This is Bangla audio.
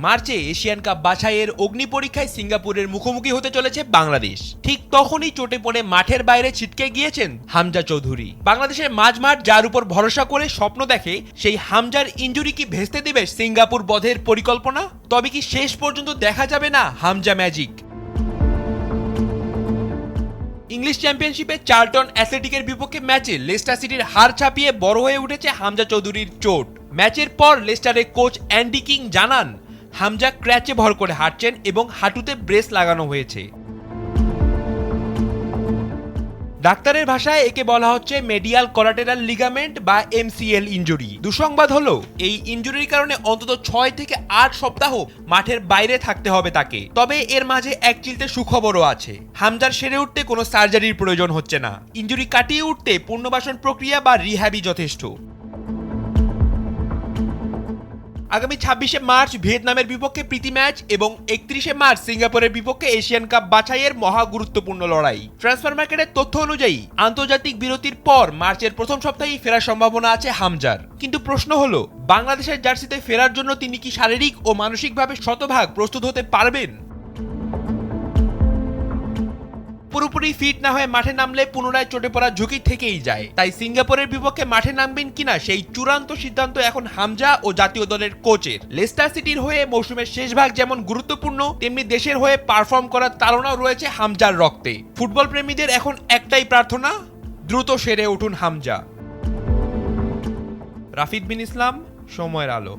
মার্চে এশিয়ান কাপ বাছাইয়ের অগ্নি পরীক্ষায় সিঙ্গাপুরের মুখোমুখি হতে চলেছে বাংলাদেশ। ঠিক তখনই চোটে পড়ে মাঠের বাইরে ছিটকে গিয়েছেন হামজা চৌধুরী। বাংলাদেশের মাঝমাঠ যার উপর ভরসা করে স্বপ্ন দেখে, সেই হামজার ইনজুরি কি ভেস্তে দেবে সিঙ্গাপুর বধের পরিকল্পনা? তবে কি শেষ পর্যন্ত দেখা যাবে না হামজা ম্যাজিক? ইংলিশ চ্যাম্পিয়নশিপে চার্লটন অ্যাথলেটিকের বিপক্ষে ম্যাচে লেস্টার সিটির হার ছাপিয়ে বড় হয়ে উঠেছে হামজা চৌধুরীর চোট। ম্যাচের পর লেস্টারের কোচ অ্যান্ডি কিং জানান, হামজা ক্র্যাচে ভর করে হাঁটছেন এবং হাঁটুতে ব্রেস লাগানো হয়েছে। ডাক্তারের ভাষায় একে বলা হচ্ছে মেডিয়াল কলাটেরাল লিগামেন্ট বা এমসিএল ইনজুরি। দুঃসংবাদ হলো, এই ইনজুরির কারণে অন্তত 6 থেকে 8 সপ্তাহ মাঠের বাইরে থাকতে হবে তাকে। তবে এর মাঝে এক চিলতে সুখবরও আছে, হামজার সেরে উঠতে কোনো সার্জারির প্রয়োজন হচ্ছে না। ইনজুরি কাটিয়ে উঠতে পুনর্বাসন প্রক্রিয়া বা রিহ্যাবই যথেষ্ট। আগামী 26শে মার্চ ভিয়েতনামের বিপক্ষে প্রীতি ম্যাচ এবং 31শে মার্চ সিঙ্গাপুরের বিপক্ষে এশিয়ান কাপ বাছাইয়ের মহা গুরুত্বপূর্ণ লড়াই। ট্রান্সফার মার্কেটের তথ্য অনুযায়ী আন্তর্জাতিক বিরতির পর মার্চের প্রথম সপ্তাহেই ফেরার সম্ভাবনা আছে হামজার। কিন্তু প্রশ্ন হলো, বাংলাদেশের জার্সিতে ফেরার জন্য তিনি কি শারীরিক ও মানসিকভাবে শতভাগ প্রস্তুত হতে পারবেন? পুরোপুরি ফিট না হয়ে মাঠে নামলে পুনরায় চোটে পড়ার ঝুঁকি থেকেই যায়। তাই সিঙ্গাপুরের বিপক্ষে মাঠে নামবেন কিনা সেই চূড়ান্ত সিদ্ধান্ত এখন হামজা ও জাতীয় দলের কোচের। লেস্টার সিটির হয়ে মৌসুমের শেষ ভাগ যেমন গুরুত্বপূর্ণ, তেমনি দেশের হয়ে পারফর্ম করার তাড়নাও রয়েছে হামজার রক্তে। ফুটবল প্রেমীদের এখন একটাই প্রার্থনা, দ্রুত সেরে উঠুন হামজা। রাফিদ বিন ইসলাম, সময়ের আলো।